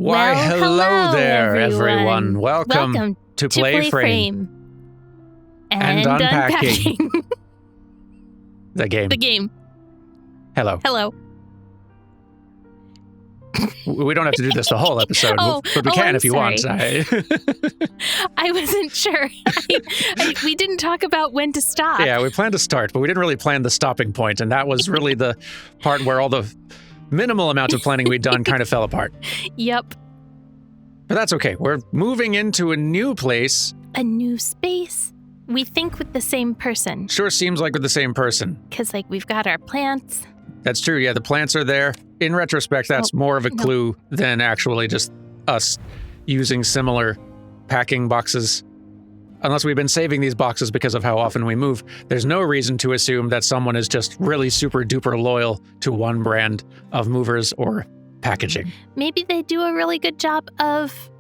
Why, hello there, everyone. Welcome to PlayFrame. And Unpacking. The game. The game. Hello. Hello. We don't have to do this the whole episode, but we can if you want. I wasn't sure. We didn't talk about when to stop. Yeah, we planned to start, but we didn't really plan the stopping point, and that was really the part where all the minimal amount of planning we'd done kind of fell apart. Yep. But that's okay. We're moving into a new place. A new space. We think with the same person. Sure seems like with the same person. Because, we've got our plants. That's true. Yeah, the plants are there. In retrospect, that's more of a clue than actually just us using similar packing boxes. Unless we've been saving these boxes because of how often we move, there's no reason to assume that someone is just really super duper loyal to one brand of movers or packaging. Maybe they do a really good job of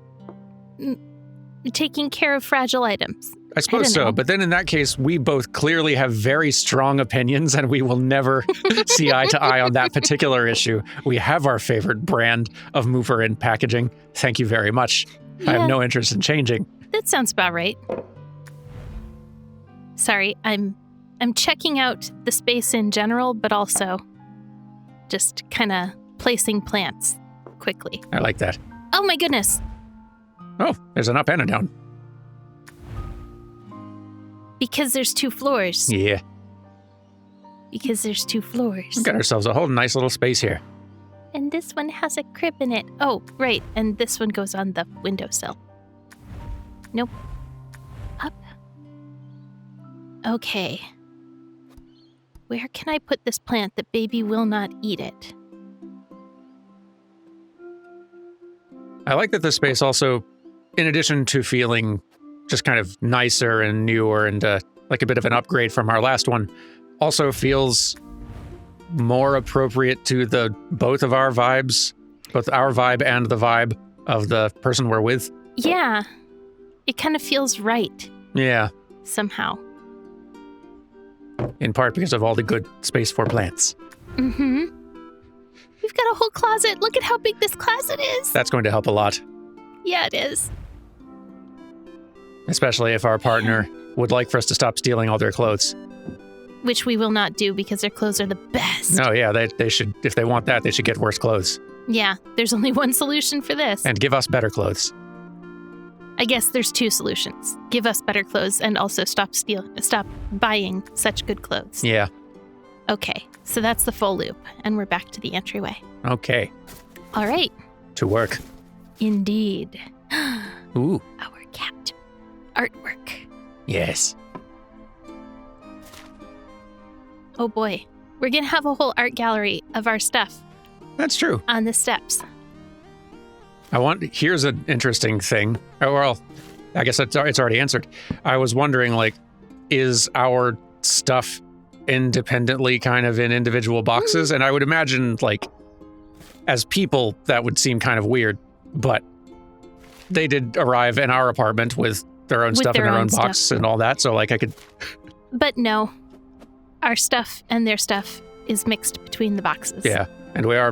taking care of fragile items. I suppose so, but then in that case, we both clearly have very strong opinions and we will never see eye to eye on that particular issue. We have our favorite brand of mover and packaging. Thank you very much. Yeah. I have no interest in changing. That sounds about right. Sorry, I'm checking out the space in general, but also just kind of placing plants quickly. I like that. Oh my goodness. Oh, there's an up and a down. Because there's 2 floors. Yeah. Because there's 2 floors. We've got ourselves a whole nice little space here. And this one has a crib in it. Oh, right. And this one goes on the windowsill. Nope. Up. Okay. Where can I put this plant that baby will not eat it? I like that this space also, in addition to feeling just kind of nicer and newer and like a bit of an upgrade from our last one, also feels more appropriate to both of our vibes, both our vibe and the vibe of the person we're with. Yeah. It kind of feels right. Yeah. Somehow. In part because of all the good space for plants. Mm-hmm. We've got a whole closet. Look at how big this closet is. That's going to help a lot. Yeah, it is. Especially if our partner would like for us to stop stealing all their clothes. Which we will not do because their clothes are the best. No, yeah, they should, if they want that, they should get worse clothes. Yeah, there's only one solution for this. And give us better clothes. I guess there's 2 solutions. Give us better clothes and also stop buying such good clothes. Yeah. Okay, so that's the full loop, and we're back to the entryway. Okay. All right. To work. Indeed. Ooh. Our cat artwork. Yes. Oh boy, we're gonna have a whole art gallery of our stuff. That's true. On the steps. Here's an interesting thing. Oh, well, I guess it's already answered. I was wondering, is our stuff independently kind of in individual boxes? And I would imagine, as people, that would seem kind of weird, but they did arrive in our apartment with their own stuff in their own box and all that, so I could... But no, our stuff and their stuff is mixed between the boxes. Yeah, and we are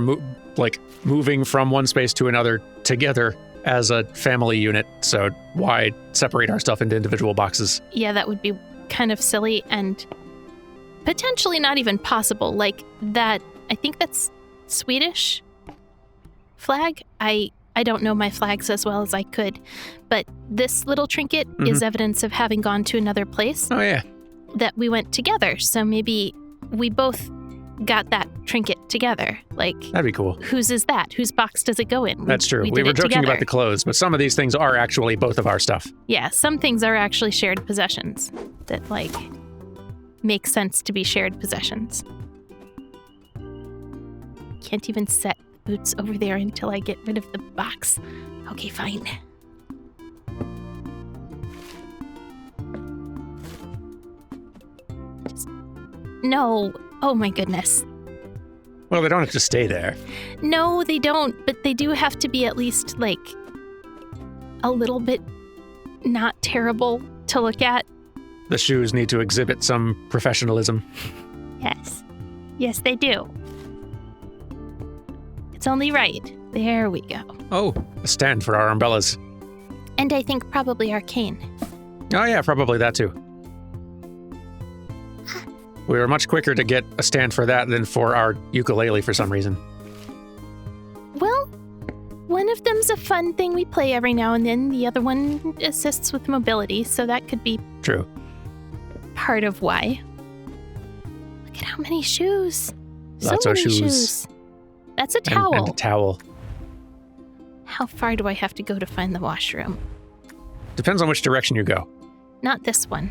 moving from one space to another together as a family unit, so why separate our stuff into individual boxes? Yeah, that would be kind of silly and potentially not even possible. That, I think that's Swedish flag. I don't know my flags as well as I could, but this little trinket is evidence of having gone to another place. Oh, yeah. That we went together, so maybe we both got that trinket together. That'd be cool. Whose is that? Whose box does it go in? That's true. We were joking about the clothes, but some of these things are actually both of our stuff. Yeah, some things are actually shared possessions that, make sense to be shared possessions. Can't even set boots over there until I get rid of the box. Okay, fine. No. Oh my goodness. Well, they don't have to stay there. No, they don't, but they do have to be at least, a little bit not terrible to look at. The shoes need to exhibit some professionalism. Yes. Yes, they do. It's only right. There we go. Oh, a stand for our umbrellas. And I think probably arcane. Oh yeah, probably that too. We were much quicker to get a stand for that than for our ukulele for some reason. Well, one of them's a fun thing we play every now and then. The other one assists with mobility, so that could be True. part of why. Look at how many shoes. Lots so of many shoes. That's a towel. And a towel. How far do I have to go to find the washroom? Depends on which direction you go. Not this one.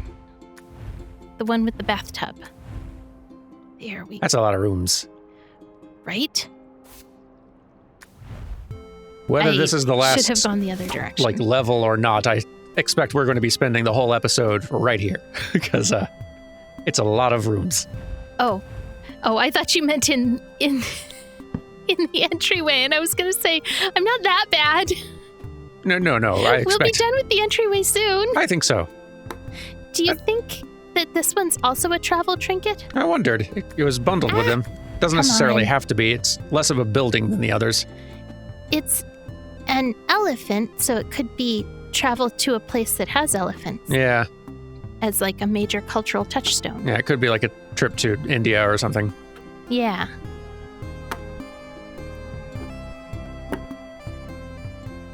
The one with the bathtub. There we go. That's a lot of rooms. Right? Whether this is the last should have gone the other direction. level or not, I expect we're going to be spending the whole episode right here because it's a lot of rooms. Oh, I thought you meant in the entryway, and I was going to say I'm not that bad. No. We'll be done with the entryway soon. I think so. Do you think that this one's also a travel trinket? I wondered. It was bundled with them. Doesn't necessarily have to be. It's less of a building than the others. It's an elephant, so it could be travel to a place that has elephants. Yeah. As like a major cultural touchstone. Yeah, it could be like a trip to India or something. Yeah.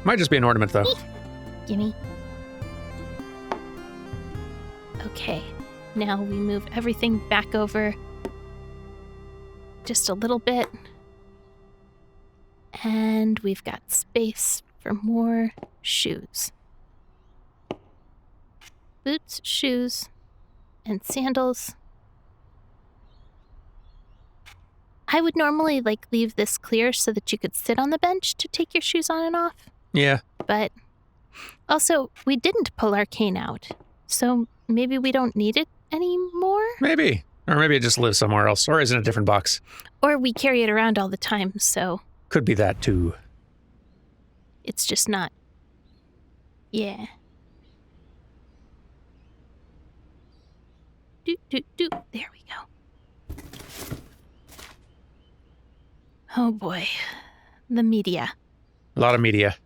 Might just be an ornament, though. Gimme. Okay. Now we move everything back over just a little bit. And we've got space for more shoes. Boots, shoes, and sandals. I would normally leave this clear so that you could sit on the bench to take your shoes on and off. Yeah. But also, we didn't pull arcane out, so maybe we don't need it anymore? Maybe. Or maybe it just lives somewhere else, or is in a different box. Or we carry it around all the time, so... Could be that, too. It's just not... Yeah. There we go. Oh boy. The media. A lot of media.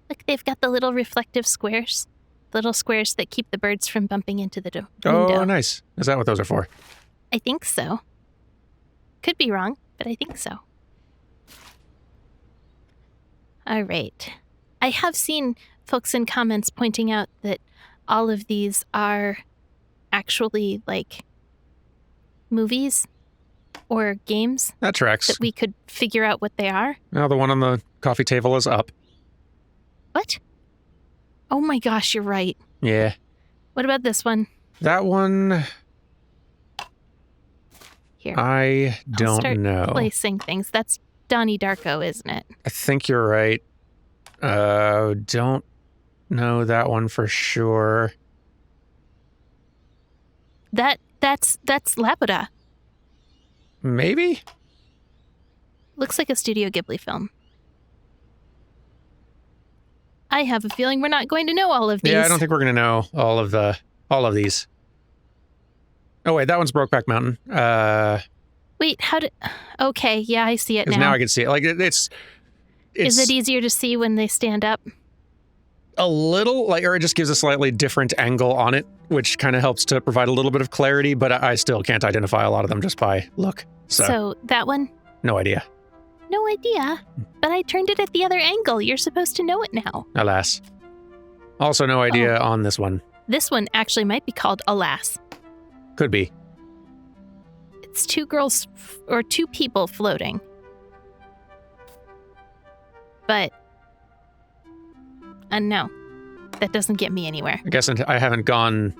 Look, they've got the little reflective squares. Little squares that keep the birds from bumping into the window. Oh, nice. Is that what those are for? I think so. Could be wrong, but I think so. All right. I have seen folks in comments pointing out that all of these are actually movies or games. That tracks. That we could figure out what they are. Now the one on the coffee table is up. What? Oh my gosh, you're right. Yeah. What about this one? That one... Here. I don't I'll start know. Placing things. That's Donnie Darko, isn't it? I think you're right. Don't know that one for sure. That's Laputa. Maybe? Looks like a Studio Ghibli film. I have a feeling we're not going to know all of these. Yeah, I don't think we're going to know all of these. Oh, wait, that one's Brokeback Mountain. Wait, how did... Okay, yeah, I see it now. Now I can see it. It's Is it easier to see when they stand up? A little, or it just gives a slightly different angle on it, which kind of helps to provide a little bit of clarity, but I still can't identify a lot of them just by look. So that one? No idea. No idea, but I turned it at the other angle. You're supposed to know it now. Alas. Also no idea on this one. This one actually might be called Alas. Could be. It's two girls or two people floating. But, no, that doesn't get me anywhere. I guess I haven't gone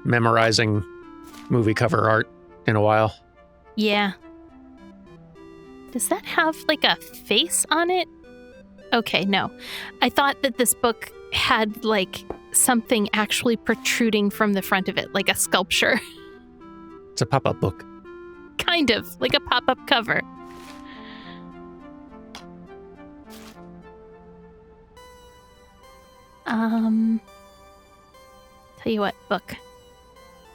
memorizing movie cover art in a while. Yeah. Does that have a face on it? Okay, no. I thought that this book had something actually protruding from the front of it, like a sculpture. It's a pop-up book. Kind of, like a pop-up cover. Tell you what, book.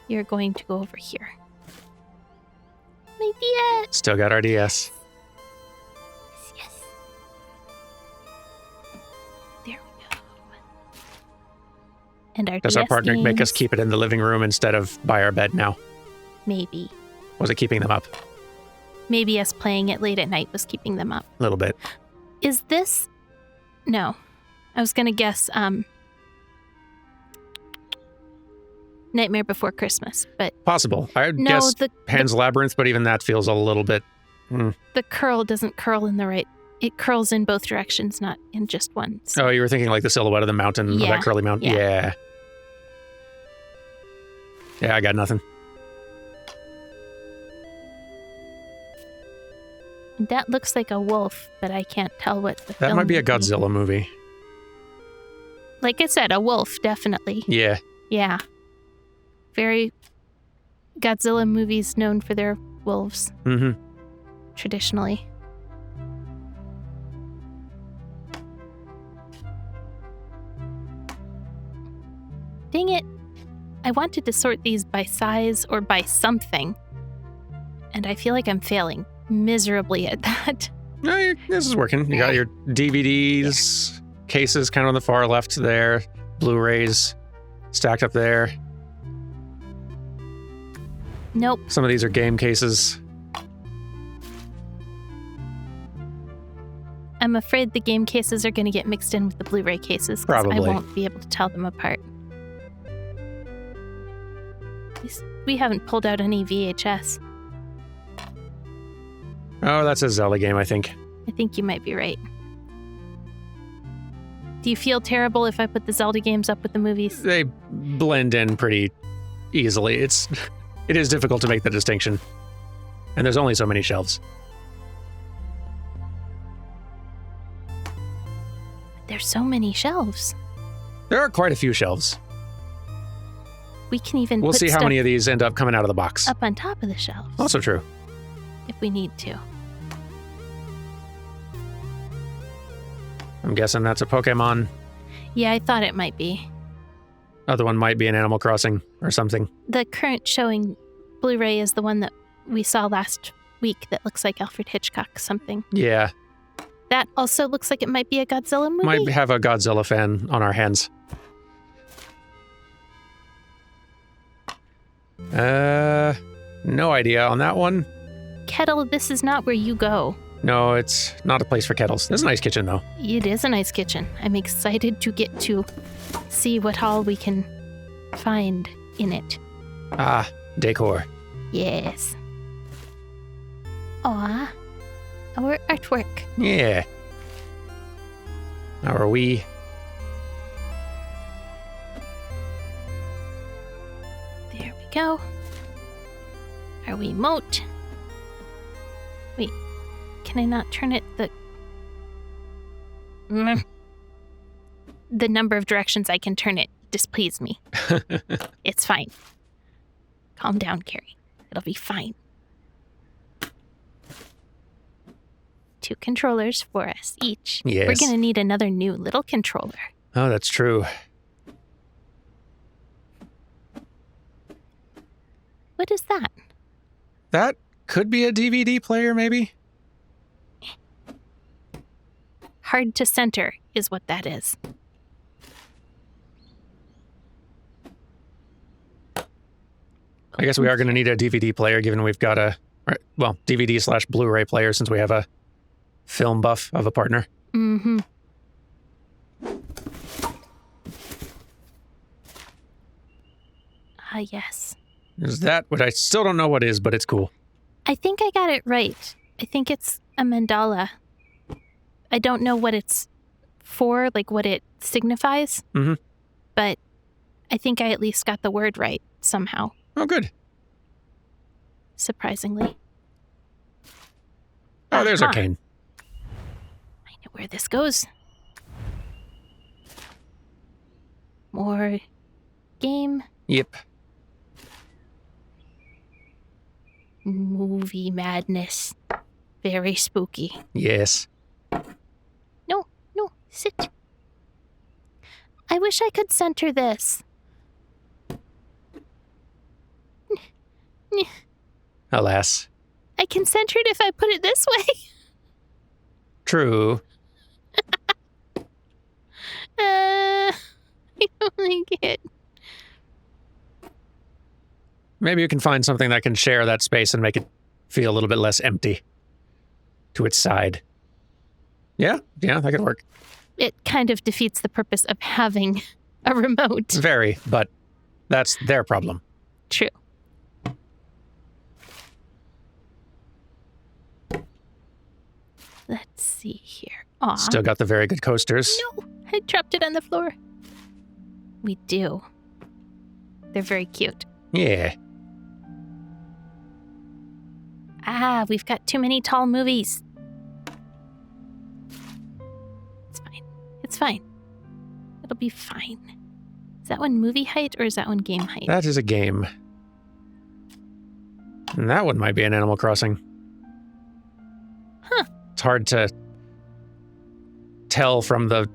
You're going to go over here. My DS! Still got our DS. There we go. And our Does our DS partner make us games, keep it in the living room instead of by our bed now? maybe. Was it keeping them up? Maybe us playing it late at night was keeping them up. A little bit. Is this... No. I was going to guess Nightmare Before Christmas, but Possible. I would no, guess the Pan's Labyrinth, but even that feels a little bit... the curl doesn't curl in the right... It curls in both directions, not in just one. So. Oh, you were thinking like the silhouette of the mountain, of Yeah. that curly mountain? Yeah. Yeah, I got nothing. That looks like a wolf, but I can't tell what the That film might be a would Godzilla movie. Like I said, a wolf, definitely. Yeah. Yeah. Very Godzilla movies known for their wolves, Mm-hmm. traditionally. Dang it. I wanted to sort these by size or by something, and I feel like I'm failing miserably at that. No, this is working. You got your DVDs, cases kind of on the far left there, Blu-rays stacked up there. Nope. Some of these are game cases. I'm afraid the game cases are going to get mixed in with the Blu-ray cases. 'Cause Probably. I won't be able to tell them apart. At least we haven't pulled out any VHS. Oh, that's a Zelda game, I think. I think you might be right. Do you feel terrible if I put the Zelda games up with the movies? They blend in pretty easily. It is difficult to make the distinction. And there's only so many shelves. There's so many shelves. There are quite a few shelves. We can even We'll put see how stuff many of these end up coming out of the box. up on top of the shelves Also true. if we need to. I'm guessing that's a Pokemon. Yeah, I thought it might be. Other one might be an Animal Crossing or something. The current showing Blu-ray is the one that we saw last week that looks like Alfred Hitchcock something. Yeah, That also looks like it might be a Godzilla movie. might have a Godzilla fan on our hands. No idea on that one. Kettle, this is not where you go. No, it's not a place for kettles. There's a nice kitchen, though. It is a nice kitchen. I'm excited to get to see what all we can find in it. Ah, decor. Yes. Aw, our artwork. Yeah. How are we? There we go. Our Wiimote. Wait, can I not turn it the number of directions I can turn it displease me. It's fine. Calm down, Carrie. It'll be fine. 2 controllers for us each. Yes. We're gonna need another new little controller. Oh, that's true. What is that? That could be a DVD player, maybe? Hard to center is what that is. I guess we are going to need a DVD player, given we've got DVD/Blu-ray player, since we have a film buff of a partner. Mm-hmm. Ah, yes. Is that what I still don't know what is, but it's cool. I think I got it right. I think it's a mandala. I don't know what it's for, like what it signifies. Mm-hmm. But I think I at least got the word right somehow, Oh, good. surprisingly. Oh, there's Aha. Arcane. I know where this goes. More game, Yep. movie madness. Very spooky. Yes. No, sit. I wish I could center this. Alas. I can center it if I put it this way. True. like it. Maybe you can find something that can share that space and make it feel a little bit less empty to its side. Yeah, that could work. It kind of defeats the purpose of having a remote. Very, but that's their problem. True. Let's see here. Aw. Still got the very good coasters. No, I dropped it on the floor. We do. They're very cute. Yeah. We've got too many tall movies. It's fine. It'll be fine. Is that one movie height or is that one game height? That is a game. And that one might be an Animal Crossing. Huh. It's hard to tell from the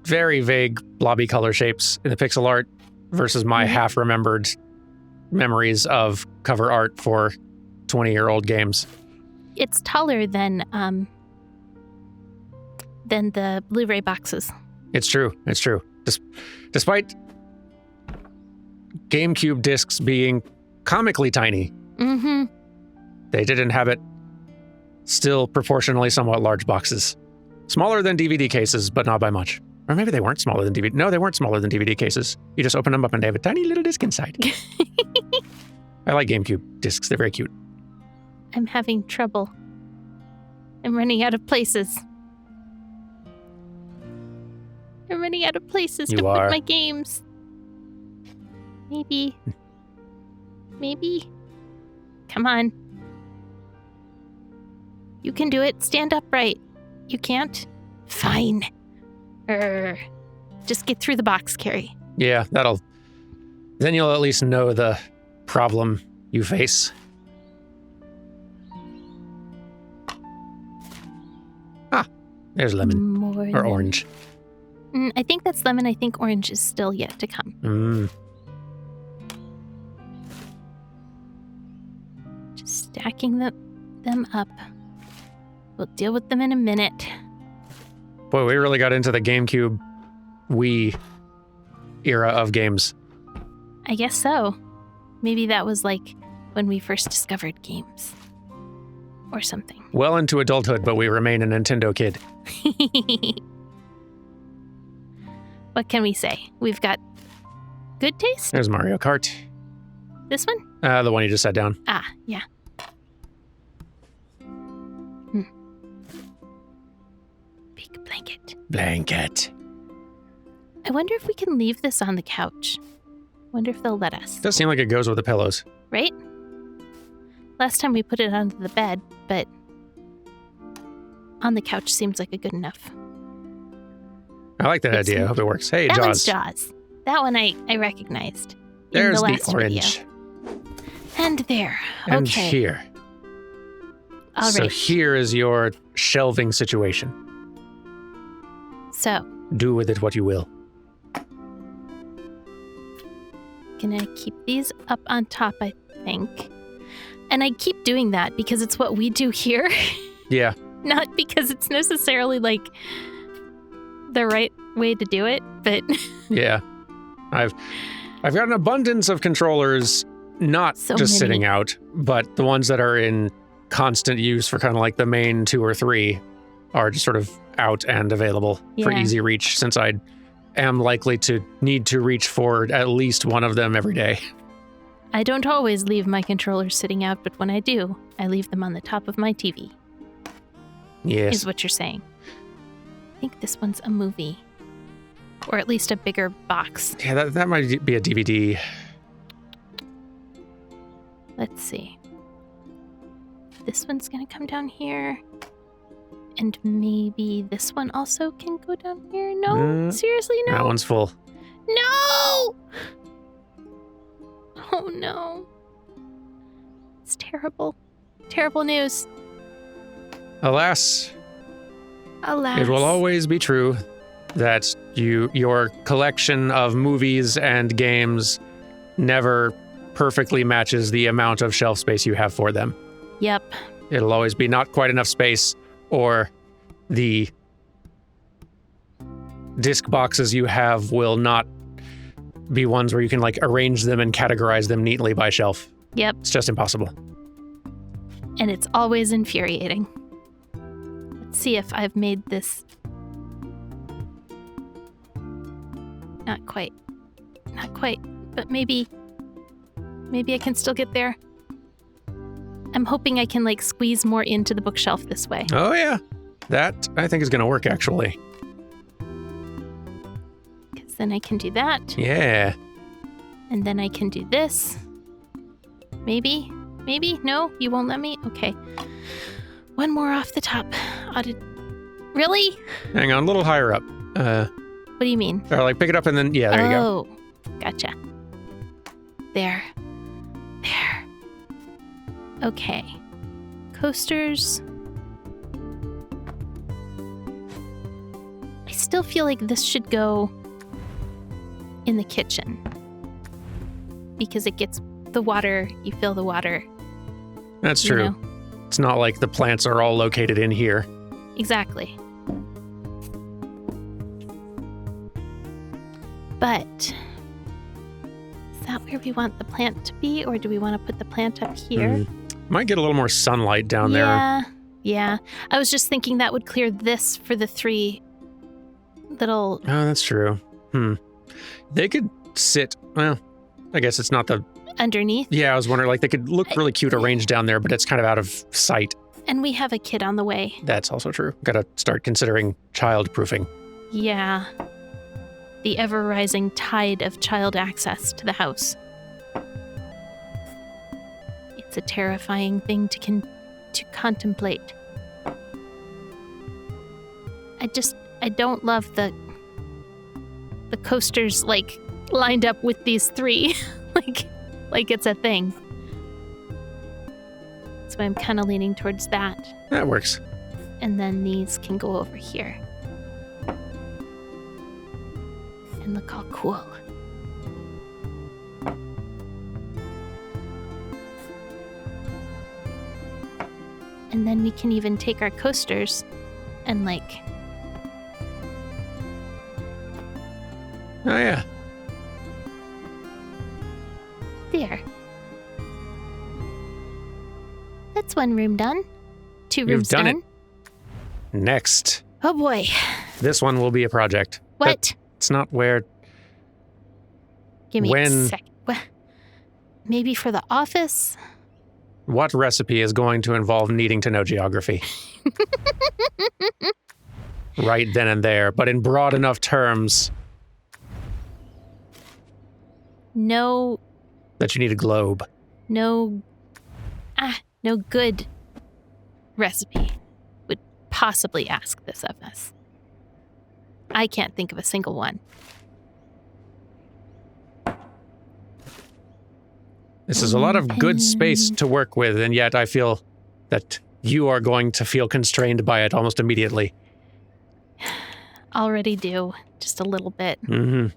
very vague blobby color shapes in the pixel art versus my half-remembered memories of cover art for 20-year-old games. It's taller than the Blu-ray boxes. It's true. Despite GameCube discs being comically tiny, they did inhabit still proportionally somewhat large boxes. Smaller than DVD cases, but not by much. Or maybe they weren't smaller than DVD. No, they weren't smaller than DVD cases. You just open them up and they have a tiny little disc inside. I like GameCube discs. They're very cute. I'm having trouble. I'm running out of places. I'm running out of places to put my games. Maybe. Come on. You can do it. Stand upright. You can't? Fine. Just get through the box, Carrie. Yeah, then you'll at least know the problem you face. There's lemon. Or orange. I think that's lemon. I think orange is still yet to come. Just stacking them up. We'll deal with them in a minute. Boy, we really got into the GameCube Wii era of games. I guess so. Maybe that was like when we first discovered games. Or something. Well into adulthood, but we remain a Nintendo kid. What can we say? We've got good taste? There's Mario Kart. This one? The one you just sat down. Yeah. Big blanket. I wonder if we can leave this on the couch. Wonder if they'll let us. Does seem like it goes with the pillows. Right? Last time we put it onto the bed, but on the couch seems like a good enough. I like that idea. I hope it works. Hey, that Jaws. One's Jaws. That one I recognized. There's in the last orange. Video. And there. And okay. Here. All so right. here is your shelving situation. So. Do with it what you will. Gonna keep these up on top, I think. And I keep doing that because it's what we do here. Yeah. Not because it's necessarily like the right way to do it, but yeah. I've got an abundance of controllers, not so just many. sitting out, but the ones that are in constant use for kind of like the main 2 or 3 are just sort of out and available for easy reach, since I am likely to need to reach for at least one of them every day. I don't always leave my controllers sitting out, but when I do, I leave them on the top of my TV. Yes. Is what you're saying. I think this one's a movie. Or at least a bigger box. Yeah, that might be a DVD. Let's see. This one's gonna come down here. And maybe this one also can go down here? No? Seriously, no? That one's full. No! Oh no. It's terrible. Terrible news. Alas. Alas. It will always be true that your collection of movies and games never perfectly matches the amount of shelf space you have for them. Yep. It'll always be not quite enough space, or the disc boxes you have will not be ones where you can like arrange them and categorize them neatly by shelf. Yep. It's just impossible. And it's always infuriating. Let's see if I've made this. Not quite. Not quite. But maybe I can still get there. I'm hoping I can like squeeze more into the bookshelf this way. Oh yeah. That I think is going to work actually. Because then I can do that. Yeah. And then I can do this. Maybe? Maybe? No? You won't let me? Okay. One more off the top. Really? Hang on, a little higher up. What do you mean? Or like pick it up and then, yeah, there you go. Oh, gotcha. There. There. Okay. Coasters. I still feel like this should go in the kitchen. Because it gets the water, you fill the water. That's true. You know? It's not like the plants are all located in here. Exactly. But is that where we want the plant to be, or do we want to put the plant up here? Might get a little more sunlight down there. Yeah. I was just thinking that would clear this for the 3 little... Oh, that's true. They could sit, well, I guess it's not the... Underneath? Yeah, I was wondering, like, they could look really cute arranged down there, but it's kind of out of sight. And we have a kid on the way. That's also true. Gotta start considering child-proofing. Yeah. The ever-rising tide of child access to the house. It's a terrifying thing to contemplate. I don't love the coasters, like, lined up with these 3. like it's a thing. So I'm kind of leaning towards that. That works. And then these can go over here. And look all cool. And then we can even take our coasters and like... Oh, yeah. There. That's one room done. 2 rooms You've done done. it. Next. Oh boy. This one will be a project. What? It's not where... Give me a when- sec. Maybe for the office? What recipe is going to involve needing to know geography? Right then and there, but in broad enough terms No that you need a globe. no good recipe would possibly ask this of us. I can't think of a single one. This is a lot of good space to work with, and yet I feel that you are going to feel constrained by it almost immediately. Already do, just a little bit. Mm-hmm.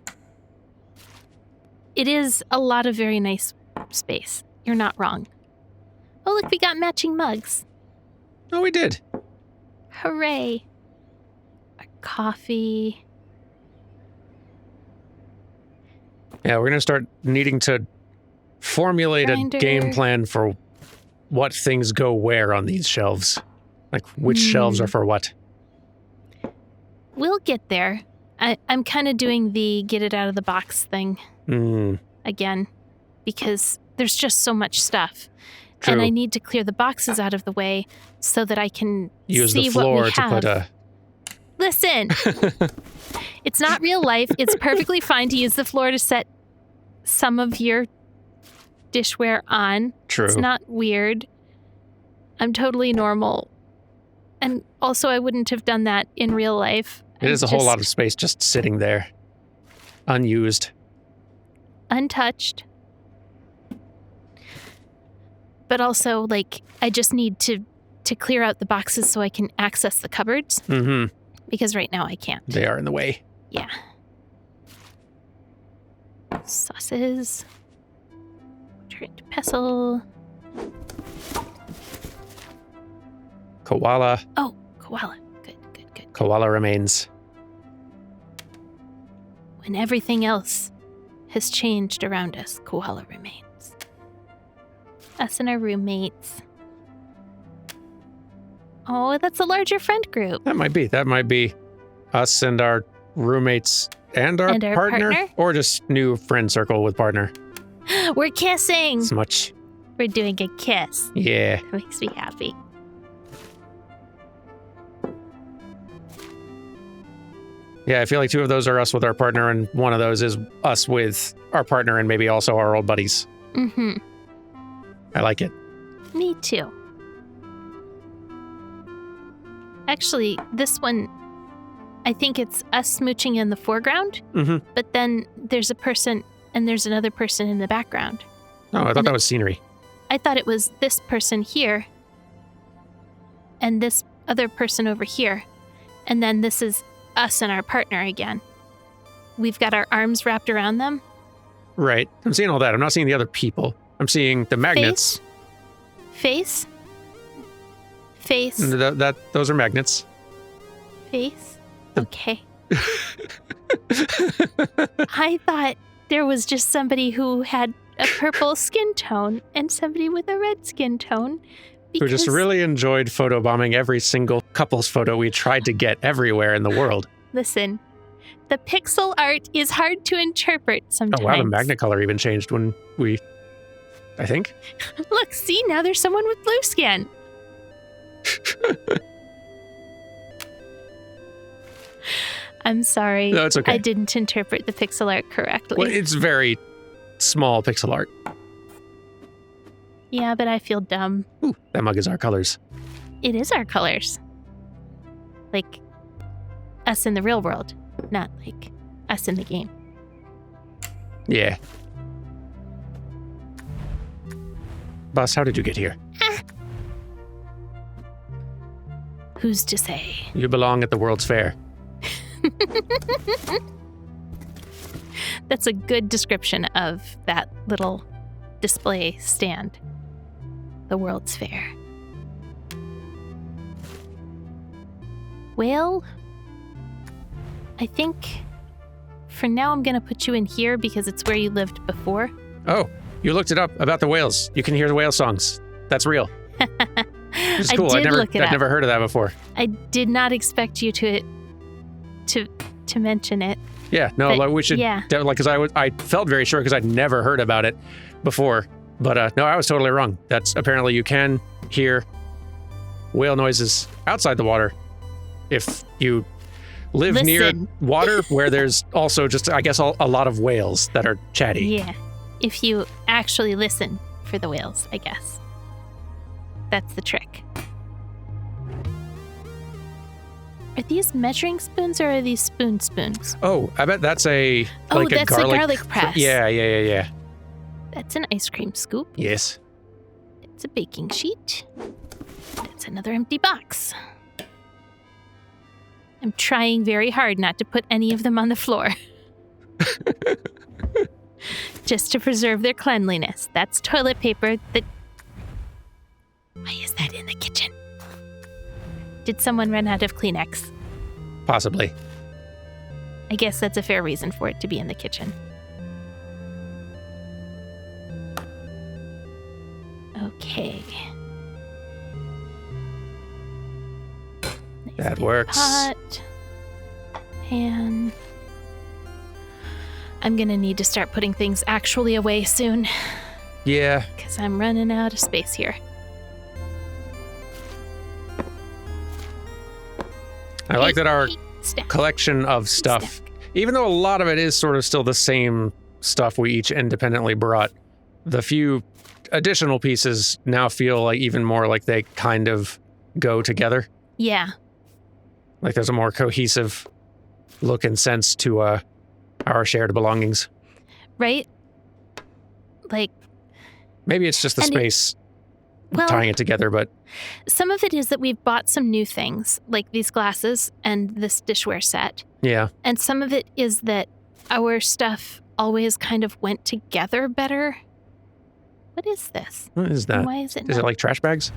It is a lot of very nice space. You're not wrong. Oh, look, we got matching mugs. Oh, we did. Hooray. A coffee. Yeah, we're going to start needing to formulate Grinder. a game plan for what things go where on these shelves. Like, which shelves are for what. We'll get there. I'm kind of doing the get it out of the box thing again, because there's just so much stuff. True. And I need to clear the boxes out of the way so that I can Use see the floor what we to have. put a... Listen, it's not real life. It's perfectly fine to use the floor to set some of your dishware on. True. It's not weird. I'm totally normal. And also, I wouldn't have done that in real life. It is a whole lot of space just sitting there, unused. Untouched. But also, like, I just need to clear out the boxes so I can access the cupboards. Mm-hmm. Because right now I can't. They are in the way. Yeah. Sauces. Turn to pestle. Koala. Oh, koala. Good. Koala remains. When everything else has changed around us, koala remains. Us and our roommates. Oh, that's a larger friend group. That might be us and our roommates and our partner? Or just new friend circle with partner. We're kissing. Smutch. We're doing a kiss. Yeah. It makes me happy. Yeah, I feel like 2 of those are us with our partner, and 1 of those is us with our partner and maybe also our old buddies. Mm-hmm. I like it. Me too. Actually, this one, I think it's us smooching in the foreground, but then there's a person and there's another person in the background. Oh, I thought that was scenery. I thought it was this person here and this other person over here, and then this is us and our partner again. We've got our arms wrapped around them. Right. I'm seeing all that. I'm not seeing the other people. I'm seeing the magnets. Face. Those are magnets. Face. Okay. I thought there was just somebody who had a purple skin tone and somebody with a red skin tone. Who just really enjoyed photobombing every single couple's photo we tried to get everywhere in the world. Listen, the pixel art is hard to interpret sometimes. Oh, wow, the magnet color even changed when I think. Look, see, now there's someone with blue skin. I'm sorry. No, it's okay. I didn't interpret the pixel art correctly. Well, it's very small pixel art. Yeah, but I feel dumb. Ooh, that mug is our colors. It is our colors. Like us in the real world, not like us in the game. Yeah. Boss, how did you get here? Who's to say? You belong at the World's Fair. That's a good description of that little display stand. The World's Fair. Well, I think for now I'm going to put you in here because it's where you lived before. Oh, you looked it up about the whales. You can hear the whale songs. That's real. It's cool. I'd never heard of that before. I did not expect you to mention it. Yeah, no, but, like we should, yeah. Because I felt very sure because I'd never heard about it before. But no, I was totally wrong. That's apparently you can hear whale noises outside the water if you live near water where there's also just, I guess, a lot of whales that are chatty. Yeah, if you actually listen for the whales, I guess. That's the trick. Are these measuring spoons or are these spoons? Oh, I bet that's a garlic press. Yeah. That's an ice cream scoop. Yes. It's a baking sheet. That's another empty box. I'm trying very hard not to put any of them on the floor. Just to preserve their cleanliness. That's toilet paper that... Why is that in the kitchen? Did someone run out of Kleenex? Possibly. I guess that's a fair reason for it to be in the kitchen. Okay. Nice that works. Pot. And I'm gonna need to start putting things actually away soon. Yeah. Because I'm running out of space here. I like that our collection of stuff, even though a lot of it is sort of still the same stuff we each independently brought, the few additional pieces now feel like even more like they kind of go together. Yeah. Like there's a more cohesive look and sense to our shared belongings. Right? Like... Maybe it's just the space tying it together, but... Some of it is that we've bought some new things, like these glasses and this dishware set. Yeah. And some of it is that our stuff always kind of went together better. What is this? What is that? And why is it not? Is it like trash bags?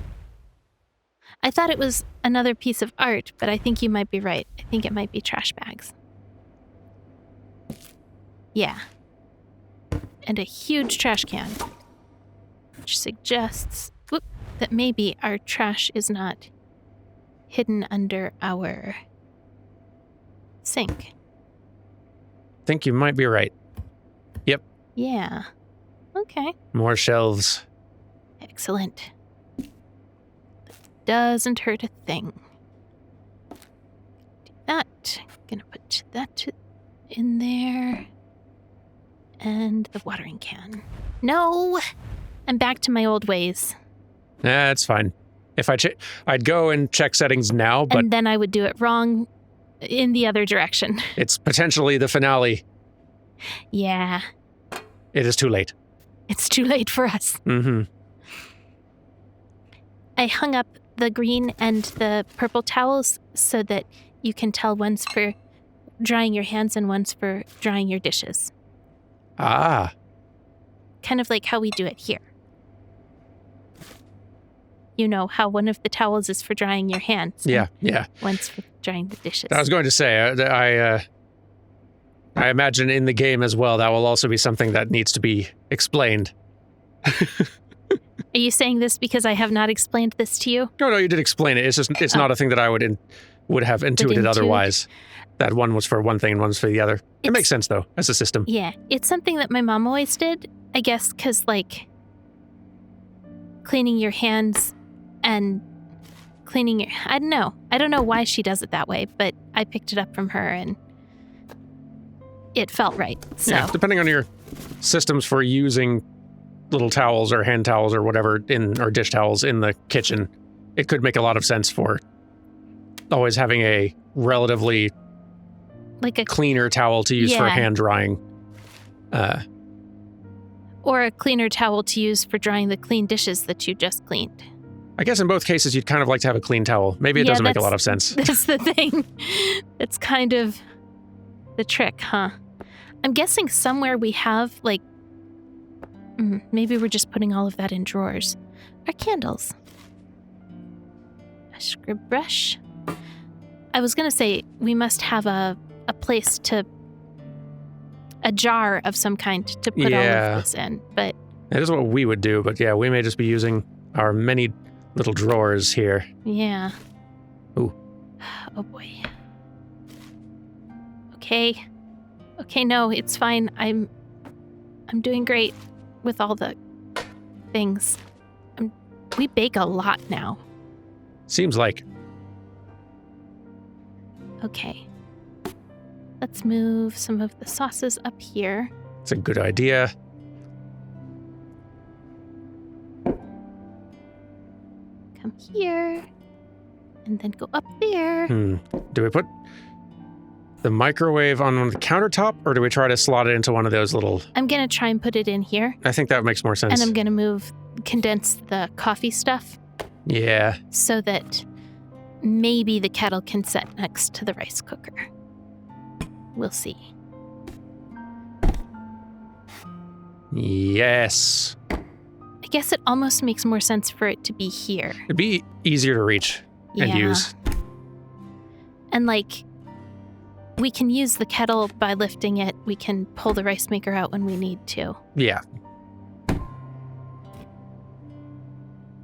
I thought it was another piece of art, but I think you might be right. I think it might be trash bags. Yeah. and a huge trash can, which suggests that maybe our trash is not hidden under our sink. I think you might be right. Yep. Yeah. Okay. More shelves. Excellent. That doesn't hurt a thing. Do that. Gonna put that in there. And the watering can. No! I'm back to my old ways. Nah, it's fine. If I'd go and check settings now, but... And then I would do it wrong in the other direction. It's potentially the finale. Yeah. It is too late. It's too late for us. Mm-hmm. I hung up the green and the purple towels so that you can tell one's for drying your hands and one's for drying your dishes. Ah. Kind of like how we do it here. You know how one of the towels is for drying your hands. Yeah. One's for drying the dishes. I was going to say, I imagine in the game as well, that will also be something that needs to be explained. Are you saying this because I have not explained this to you? No, you did explain it. It's just it's not a thing that I would have intuited otherwise. That one was for one thing and one's for the other. It makes sense though, as a system. Yeah, it's something that my mom always did. I guess because cleaning your hands and cleaning your... I don't know. I don't know why she does it that way, but I picked it up from her and it felt right. So. Yeah, depending on your systems for using little towels or hand towels or whatever or dish towels in the kitchen, it could make a lot of sense for always having a relatively cleaner towel to use for hand drying. Or a cleaner towel to use for drying the clean dishes that you just cleaned. I guess in both cases, you'd kind of like to have a clean towel. Maybe it doesn't make a lot of sense. That's the thing. That's kind of the trick, huh? I'm guessing somewhere we have, maybe we're just putting all of that in drawers. Our candles. A scrub brush. I was going to say we must have a place to... a jar of some kind to put all of this in, but... That is what we would do, but yeah, we may just be using our many little drawers here. Yeah. Ooh. Oh boy. Okay, no, it's fine. I'm doing great with all the things. We bake a lot now. Seems like. Okay. Let's move some of the sauces up here. It's a good idea. Come here. And then go up there. Do we put the microwave on the countertop, or do we try to slot it into one of those little... I'm going to try and put it in here. I think that makes more sense. And I'm going to condense the coffee stuff. Yeah. So that maybe the kettle can sit next to the rice cooker. We'll see. Yes. I guess it almost makes more sense for it to be here. It'd be easier to reach and use. And we can use the kettle by lifting it. We can pull the rice maker out when we need to. Yeah.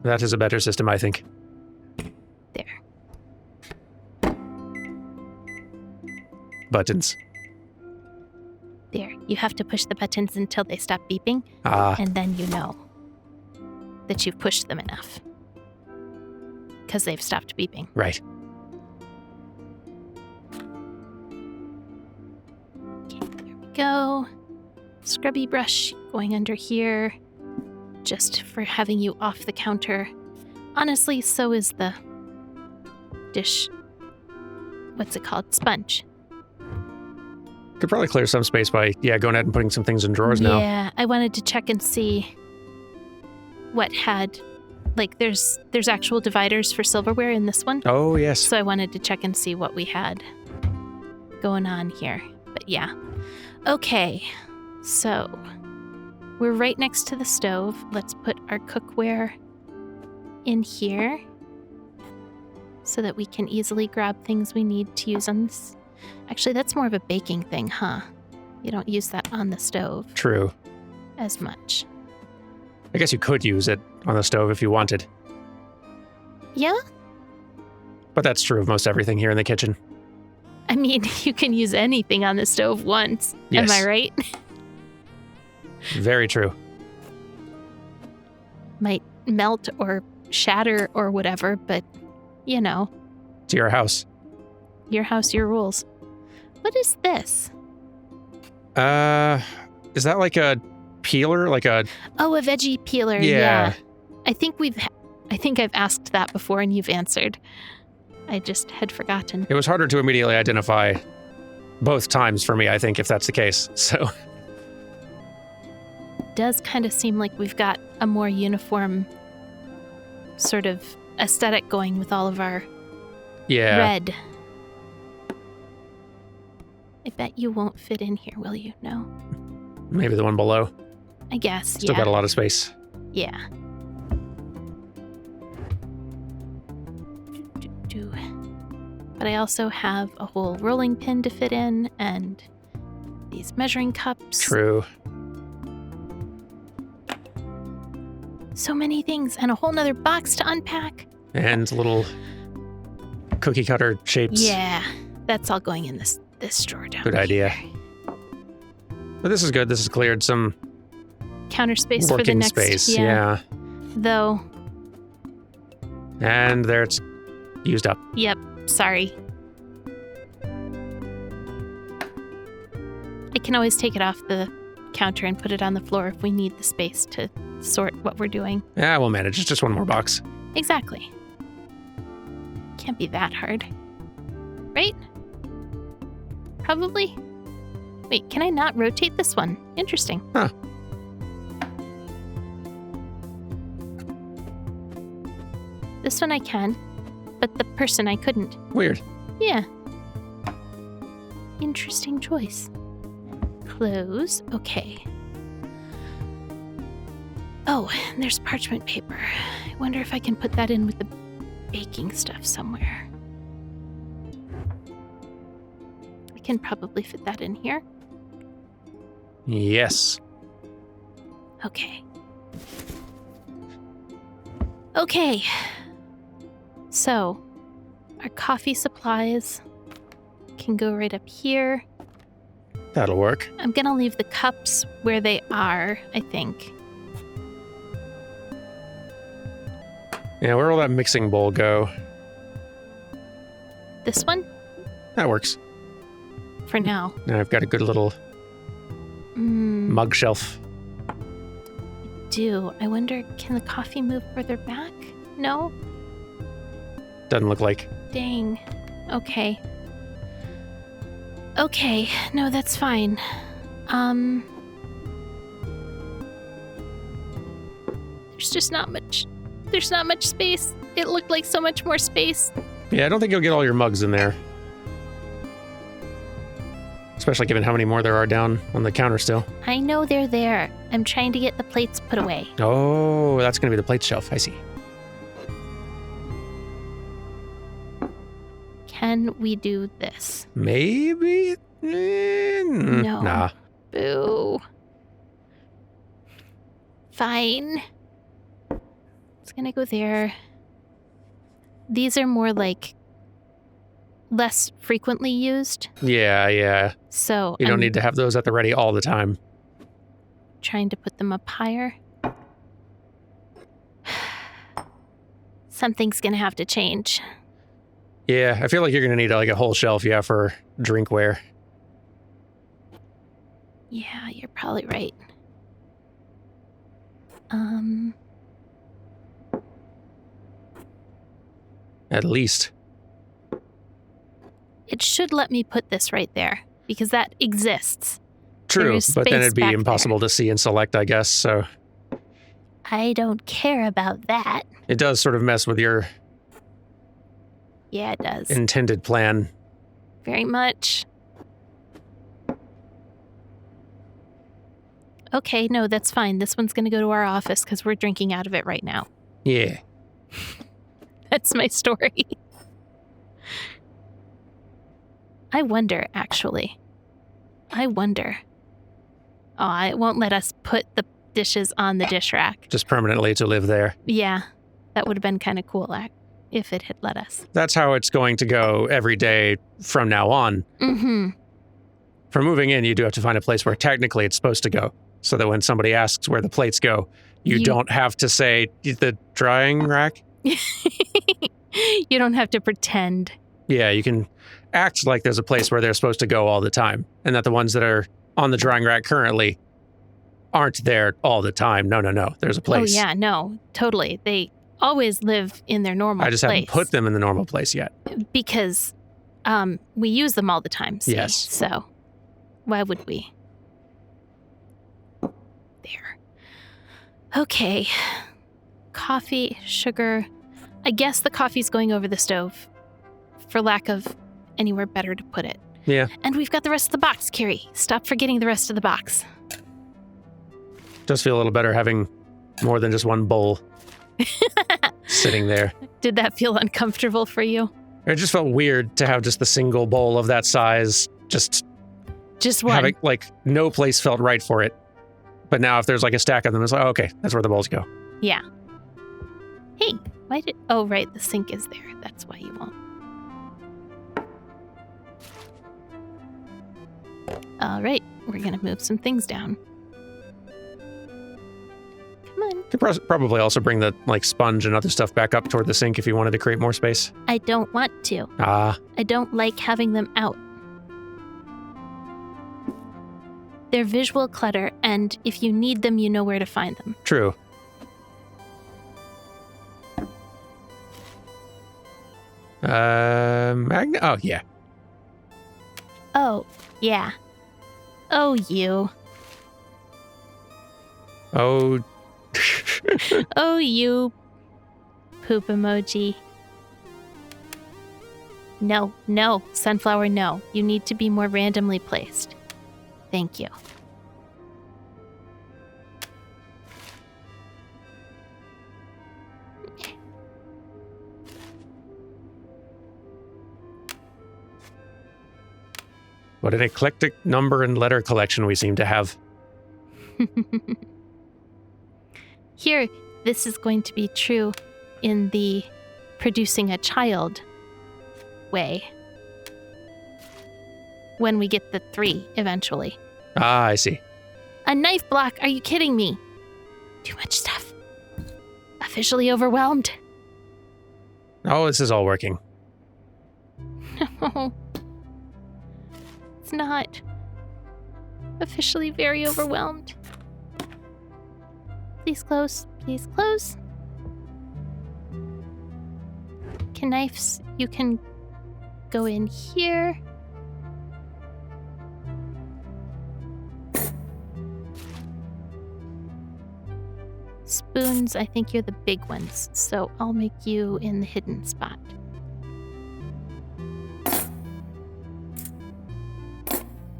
That is a better system, I think. There. Buttons. There. You have to push the buttons until they stop beeping. And then you know that you've pushed them enough. Because they've stopped beeping. Right. Okay, there we go. Scrubby brush going under here. Just for having you off the counter. Honestly, so is the dish. What's it called? Sponge. Could probably clear some space by, going ahead and putting some things in drawers now. Yeah, I wanted to check and see what had, there's actual dividers for silverware in this one. Oh, yes. So I wanted to check and see what we had going on here. But yeah. Okay, so we're right next to the stove. Let's put our cookware in here so that we can easily grab things we need to use on this. Actually, that's more of a baking thing, huh? You don't use that on the stove. True. as much. I guess you could use it on the stove if you wanted. Yeah? But that's true of most everything here in the kitchen. I mean, you can use anything on the stove once. Yes. Am I right? Very true. Might melt or shatter or whatever, but, you know. It's your house. Your house, your rules. What is this? Is that like a peeler? Like a... Oh, a veggie peeler. Yeah. I think I've asked that before and you've answered. I just had forgotten. It was harder to immediately identify both times for me, I think, if that's the case. So... It does kind of seem like we've got a more uniform sort of aesthetic going with all of our red. I bet you won't fit in here, will you? No. Maybe the one below. I guess, Still got a lot of space. Yeah. But I also have a whole rolling pin to fit in and these measuring cups. True. So many things and a whole nother box to unpack. And little cookie cutter shapes. Yeah, that's all going in this drawer down Good idea. here. But this is good. This has cleared some Counter space for the working next. space. Yeah. Though. And there it's used up. Yep. Sorry. I can always take it off the counter and put it on the floor if we need the space to sort what we're doing. Yeah, we'll manage. It's just one more box. Exactly. Can't be that hard. Right? Probably. Wait, can I not rotate this one? Interesting. Huh. This one I can, but the person I couldn't. Weird. Yeah. Interesting choice. Close. Okay. Oh, and there's parchment paper. I wonder if I can put that in with the baking stuff somewhere. I can probably fit that in here. Yes. Okay. Okay. So, our coffee supplies can go right up here. That'll work. I'm gonna leave the cups where they are, I think. Yeah, where will that mixing bowl go? This one? That works. For now. Now I've got a good little mug shelf. I wonder, can the coffee move further back? No? Doesn't look like. Dang. Okay. Okay, no, that's fine. There's not much space. It looked like so much more space. Yeah, I don't think you'll get all your mugs in there. Especially given how many more there are down on the counter still. I know they're there. I'm trying to get the plates put away. Oh, that's going to be the plate shelf. I see. Can we do this? Maybe? No. Nah. Boo. Fine. It's gonna go there. These are more like less frequently used. Yeah. So You don't I'm need to have those at the ready all the time. trying to put them up higher. Something's gonna have to change. Yeah, I feel like you're going to need like a whole shelf, for drinkware. Yeah, you're probably right. At least. It should let me put this right there because that exists. True, There's but then space it'd be back impossible to see and select, I guess, so I don't care about that. it does sort of mess with your Yeah, it does. intended plan. Very much. Okay, no, that's fine. This one's going to go to our office because we're drinking out of it right now. Yeah. That's my story. I wonder, actually. Oh, it won't let us put the dishes on the dish rack. Just permanently to live there. Yeah, that would have been kind of cool if it had let us. That's how it's going to go every day from now on. Mm-hmm. For moving in, you do have to find a place where technically it's supposed to go, so that when somebody asks where the plates go, you don't have to say the drying rack. You don't have to pretend. Yeah, you can act like there's a place where they're supposed to go all the time, and that the ones that are on the drying rack currently aren't there all the time. No. There's a place. Oh, yeah, no, totally. They always live in their normal place. I just haven't put them in the normal place yet. Because we use them all the time. See? Yes. So why would we? There. Okay. Coffee, sugar. I guess the coffee's going over the stove for lack of anywhere better to put it. Yeah. And we've got the rest of the box, Carrie. Stop forgetting the rest of the box. Does feel a little better having more than just one bowl sitting there. Did that feel uncomfortable for you? It just felt weird to have just the single bowl of that size. Just one. Having, no place felt right for it. But now if there's a stack of them, it's like, okay, that's where the bowls go. Yeah. Hey, oh, right, the sink is there. That's why you won't. All right, we're going to move some things down. Come on. Could probably also bring the sponge and other stuff back up toward the sink if you wanted to create more space. I don't want to. I don't like having them out. They're visual clutter, and if you need them, you know where to find them. True. Magnet? Oh, yeah. Oh, yeah. Oh, you. Oh. Oh, you. Poop emoji. No, sunflower, no. You need to be more randomly placed. Thank you. What an eclectic number and letter collection we seem to have. Here, this is going to be true in the producing a child way. When we get the 3 eventually. Ah, I see. A knife block? Are you kidding me? Too much stuff. Officially overwhelmed. Oh, this is all working. No. It's not. Officially very overwhelmed. Please close. Please close. Knives, you can go in here. Spoons, I think you're the big ones, so I'll make you in the hidden spot.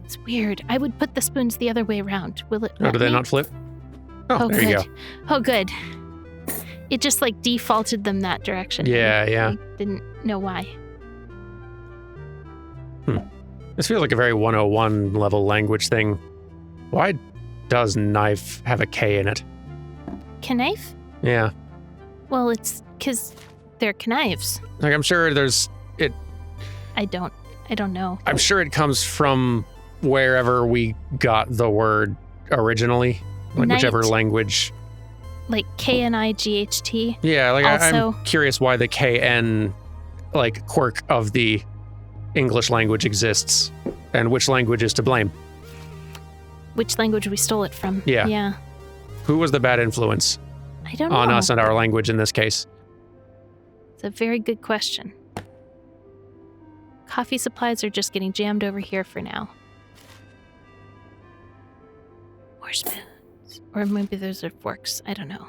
It's weird. I would put the spoons the other way around. Will it? Oh, do they not flip? Oh, there good. you go. Oh, good. It just defaulted them that direction. Yeah. I didn't know why. This feels like a very 101 level language thing. Why does knife have a K in it? Knife? Yeah. Well, it's because they're knives. I'm sure there's it. I don't know. I'm sure it comes from wherever we got the word originally, whichever language. Like KNIGHT. Yeah, also, I'm curious why the KN quirk of the English language exists, and which language is to blame. Which language we stole it from. Yeah. Yeah. Who was the bad influence? I don't know. On us and our language in this case? It's a very good question. Coffee supplies are just getting jammed over here for now. More spoons. Or maybe those are forks. I don't know.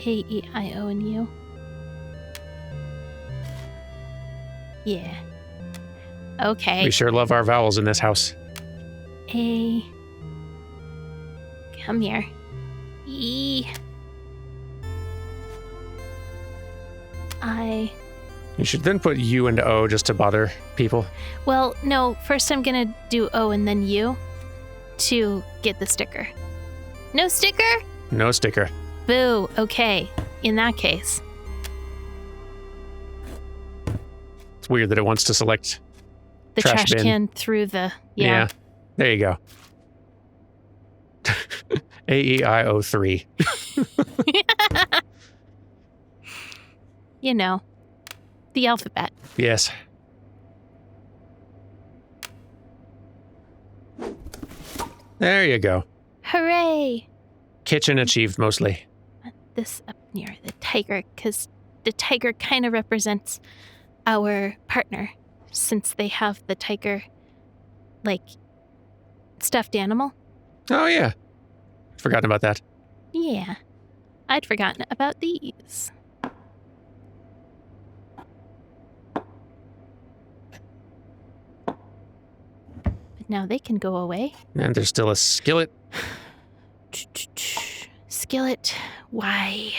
A, E, I, O, and U. Yeah. Okay. We sure love our vowels in this house. A. Come here. E. I. You should then put U into O just to bother people. Well, no, first I'm gonna do O and then U to get the sticker. No sticker? No sticker. Boo. Okay. In that case. It's weird that it wants to select The trash bin. can through the... Yeah. There you go. AEIO3. You know, the alphabet. Yes. There you go. Hooray! Kitchen achieved mostly. This up near the tiger, because the tiger kind of represents our partner, since they have the tiger, like, stuffed animal. Oh, yeah. Forgotten about that. Yeah. I'd forgotten about these. But now they can go away. And there's still a skillet. Skillet, why?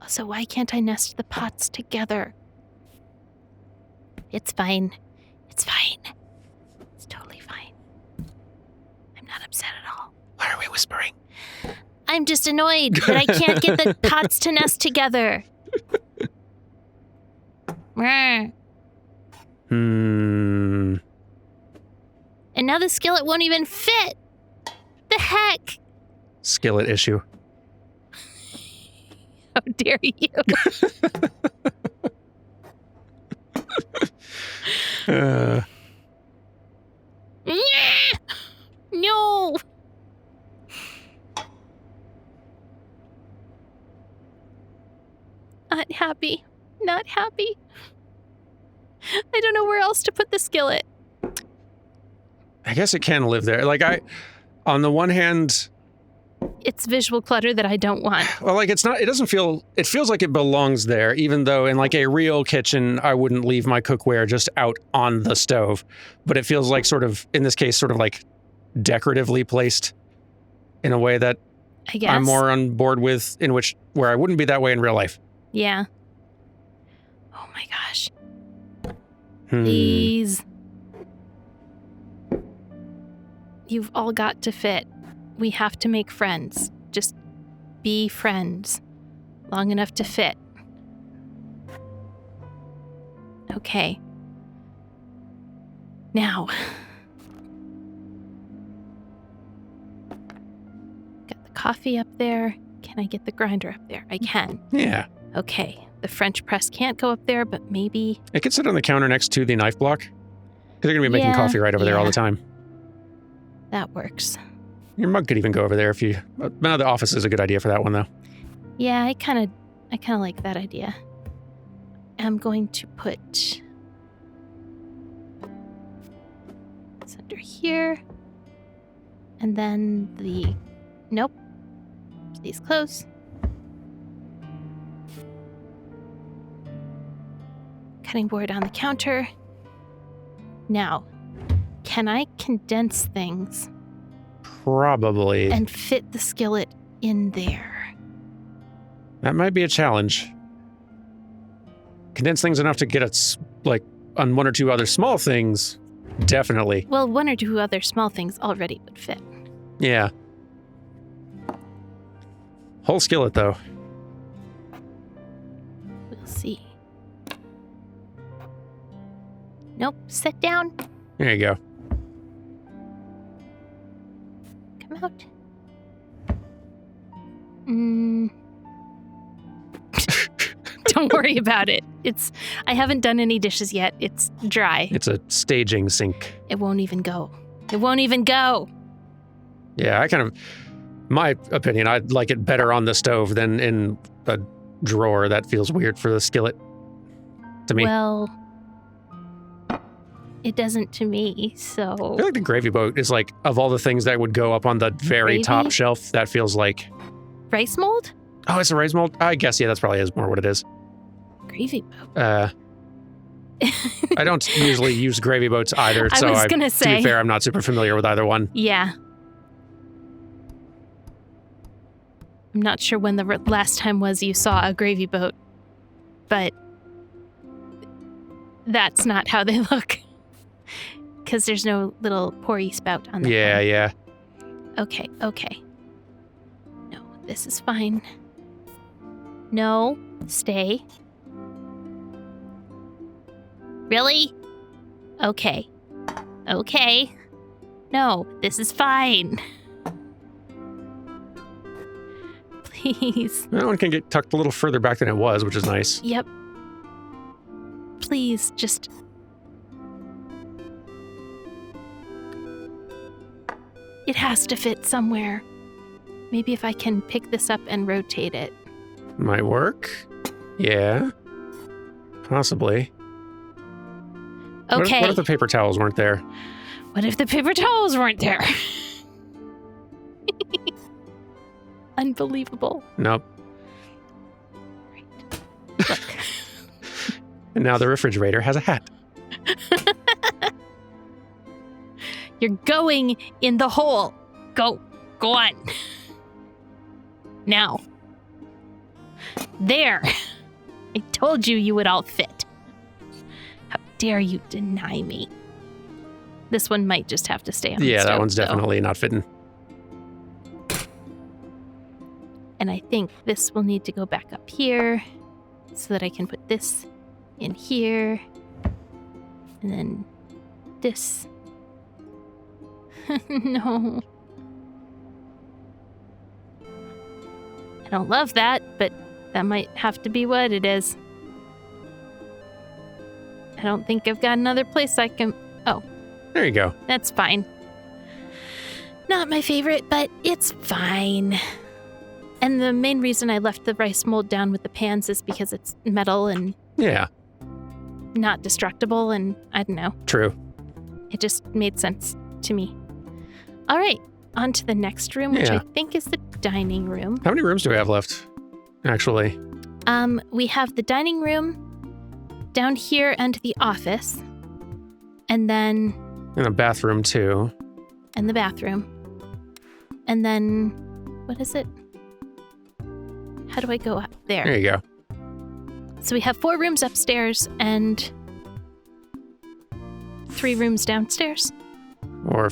Also, why can't I nest the pots together? It's fine. It's fine. It's totally fine. I'm not upset at all. Why are we whispering? I'm just annoyed that I can't get the pots to nest together. And now the skillet won't even fit. The heck? Skillet issue. How dare you? No. Not happy. Not happy. I don't know where else to put the skillet. I guess it can live there. Like, on the one hand, It's visual clutter that I don't want. well, like, it feels like it belongs there, even though in like a real kitchen, I wouldn't leave my cookware just out on the stove. But it feels like in this case, sort of like decoratively placed in a way that I guess. I'm more on board with, where I wouldn't be that way in real life. Yeah. Oh my gosh. Hmm. Please. You've all got to fit. We have to make friends. Just be friends. Long enough to fit. Okay. Now. Got the coffee up there. Can I get the grinder up there? I can. Yeah. Okay. The French press can't go up there, but maybe... It could sit on the counter next to the knife block. Because they're going to be making coffee right over there all the time. That works. Your mug could even go over there if you... No, the office is a good idea for that one, though. Yeah, I kind of like that idea. I'm going to put it's under here. And then nope. These close. Cutting board on the counter. Now, can I condense things? Probably. And fit the skillet in there? That might be a challenge. Condense things enough to get it, like, on one or two other small things, definitely. Well, one or two other small things already would fit. Yeah. Whole skillet, though. We'll see. Nope, sit down. There you go. Come out. Don't worry about it. I haven't done any dishes yet. It's dry. It's a staging sink. It won't even go. It won't even go. Yeah, my opinion, I'd like it better on the stove than in a drawer. That feels weird for the skillet to me. Well, it doesn't to me, so... I feel like the gravy boat is like, of all the things that would go up on the very top shelf, that feels like... Rice mold? Oh, it's a rice mold? I guess, yeah, that's probably is more what it is. Gravy boat. I don't usually use gravy boats either, I so was gonna say. to be fair, I'm not super familiar with either one. Yeah. I'm not sure when the last time was you saw a gravy boat, but that's not how they look. Because there's no little pori spout on the phone. Yeah. Okay. No, this is fine. No, stay. Really? Okay. No, this is fine. Please. That one can get tucked a little further back than it was, which is nice. Yep. Please, just... It has to fit somewhere. Maybe if I can pick this up and rotate it. Might work. Yeah. Possibly. Okay. What if the paper towels weren't there? What if the paper towels weren't there? Unbelievable. Nope. Right. Look. And now the refrigerator has a hat. You're going in the hole. Go on. Now. There. I told you would all fit. How dare you deny me? This one might just have to stay on the stove, that one's though. definitely not fitting. And I think this will need to go back up here so that I can put this in here. And then this. No. I don't love that, but that might have to be what it is. I don't think I've got another place I can... Oh. There you go. That's fine. Not my favorite, but it's fine. And the main reason I left the rice mold down with the pans is because it's metal and Yeah. not destructible, and I don't know. True. It just made sense to me. All right, on to the next room, which Yeah. I think is the dining room. How many rooms do we have left? Actually. We have the dining room down here and the office, and then And a bathroom too. and the bathroom, and then what is it? How do I go up there? There you go. So we have 4 rooms upstairs and 3 rooms downstairs. Or,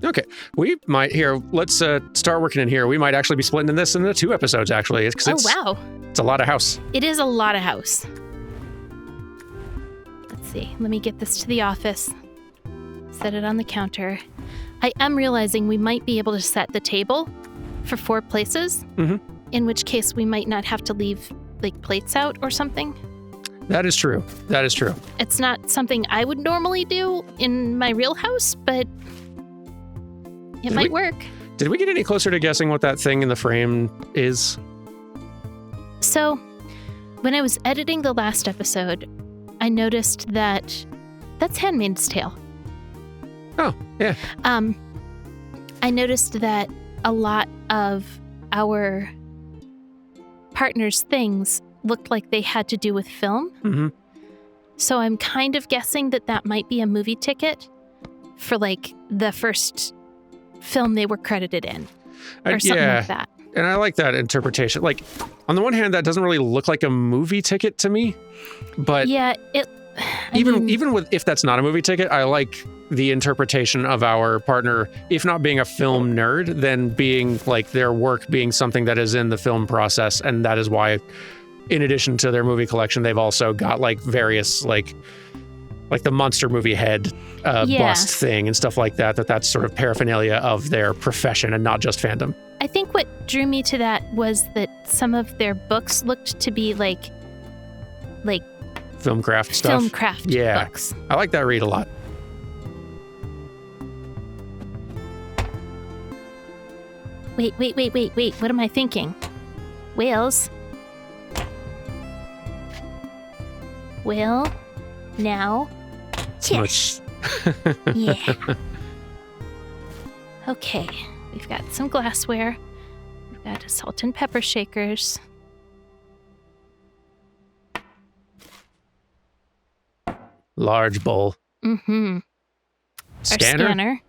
okay, we might, let's start working in here. We might actually be splitting this into 2 episodes, actually. Wow. It's a lot of house. It is a lot of house. Let's see. Let me get this to the office. Set it on the counter. I am realizing we might be able to set the table for 4 places, in which case we might not have to leave like plates out or something. That is true. It's not something I would normally do in my real house, but it might work. Did we get any closer to guessing what that thing in the frame is? So, when I was editing the last episode, I noticed that that's Handmaid's Tale. Oh, yeah. I noticed that a lot of our partners' things looked like they had to do with film. Mm-hmm. So I'm kind of guessing that might be a movie ticket for like the first film they were credited in or something like that. And I like that interpretation. Like, on the one hand, that doesn't really look like a movie ticket to me, but yeah, even with if that's not a movie ticket, I like the interpretation of our partner, if not being a film nerd, then being like their work being something that is in the film process, and that is why, in addition to their movie collection, they've also got like various like the monster movie head bust thing and stuff like that. That's sort of paraphernalia of their profession and not just fandom. I think what drew me to that was that some of their books looked to be like Film craft stuff. Books. I like that read a lot. Wait. What am I thinking? Whales. Will. Now. Yes. Yeah. Okay. We've got some glassware. We've got salt and pepper shakers. Large bowl. Mm-hmm. Scanner. Our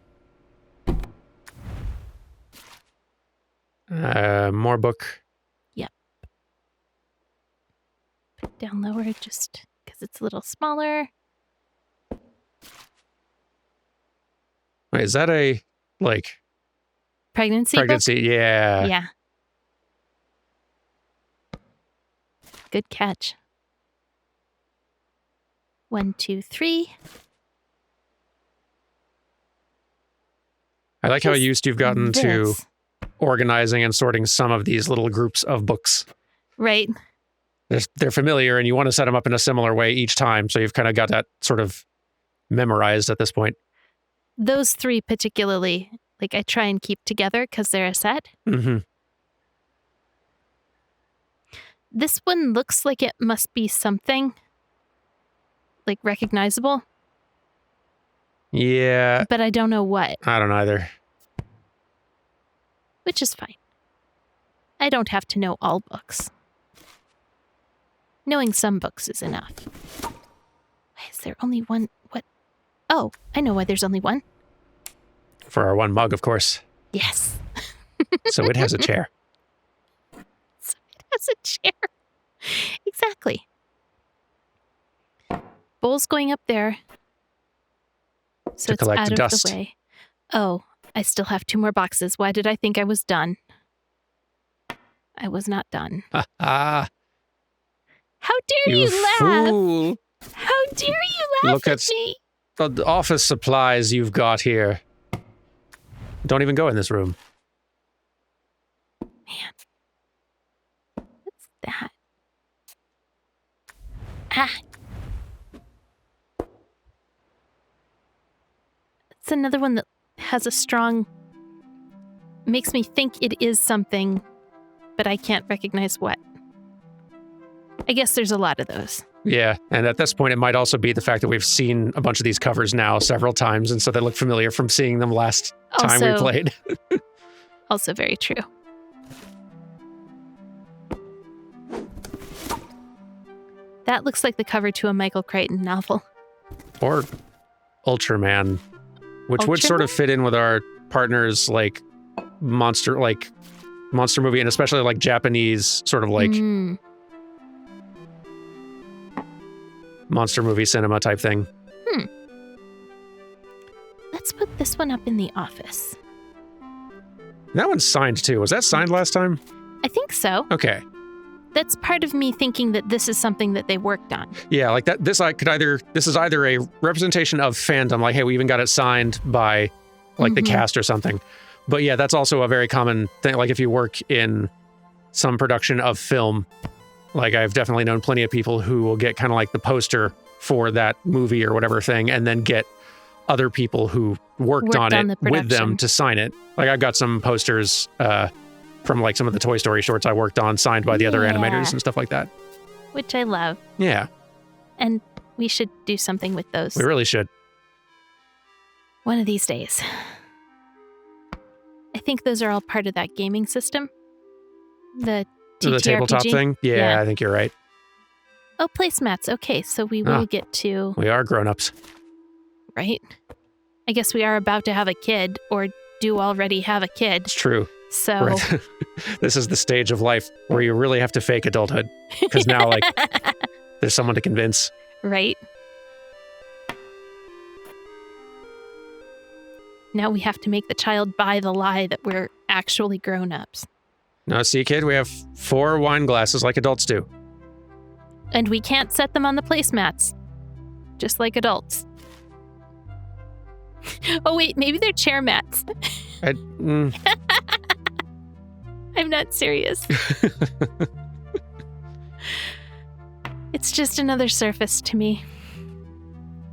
scanner. More book. Yep. Down lower just because it's a little smaller. Wait, is that a, like... Pregnancy book? Yeah. Yeah. Good catch. 1, 2, 3. I like how used you've gotten to This. organizing and sorting some of these little groups of books. Right. They're familiar, and you want to set them up in a similar way each time, so you've kind of got that sort of memorized at this point. Those 3 particularly, like I try and keep together because they're a set. Mm-hmm. This one looks like it must be something, like recognizable, Yeah, but I don't know what, I don't either. which is fine. I don't have to know all books. Knowing some books is enough. Why is there only one? What? Oh, I know why there's only one. For our one mug, of course. Yes. So it has a chair. So it has a chair. Exactly. Bowl's going up there. So To it's collect out of dust. the way. Oh, I still have 2 more boxes. Why did I think I was done? I was not done. Ah, How dare you you laugh? fool. How dare you laugh Look at at- me? The office supplies you've got here. Don't even go in this room. Man. What's that? Ah. It's another one that has a strong... makes me think it is something, but I can't recognize what. I guess there's a lot of those. Yeah, and at this point, it might also be the fact that we've seen a bunch of these covers now several times, and so they look familiar from seeing them last time we Also- played. Also very true. That looks like the cover to a Michael Crichton novel. Or Ultraman, which would sort of fit in with our partner's monster movie, and especially like Japanese sort of Mm, monster movie cinema type thing. let's put this one up in the office. That one's signed too. Was that signed last time? I think so. Okay. That's part of me thinking that this is something that they worked on. Yeah, like that. This is either a representation of fandom, like, hey, we even got it signed by like the Mhm. cast or something. But yeah, that's also a very common thing. Like if you work in some production of film, like I've definitely known plenty of people who will get kind of like the poster for that movie or whatever thing, and then get other people who worked on on it the with them production. to sign it. Like I've got some posters from like some of the Toy Story shorts I worked on, signed by the other Yeah. animators and stuff like that. Which I love. Yeah, And we should do something with those we really should. one of these days. I think those are all part of that gaming system. The The TTRPG. tabletop thing? Yeah, Yeah. I think you're right. Oh, placemats. Okay, so we will get to... We are grown-ups. Right? I guess we are about to have a kid, or do already have a kid. It's true. So... Right. This is the stage of life where you really have to fake adulthood. Because now, like, there's someone to convince. Right? Now we have to make the child buy the lie that we're actually grown-ups. Now, see, kid, we have 4 wine glasses like adults do. And we can't set them on the placemats. Just like adults. Oh wait, maybe they're chair mats. I'm not serious. It's just another surface to me.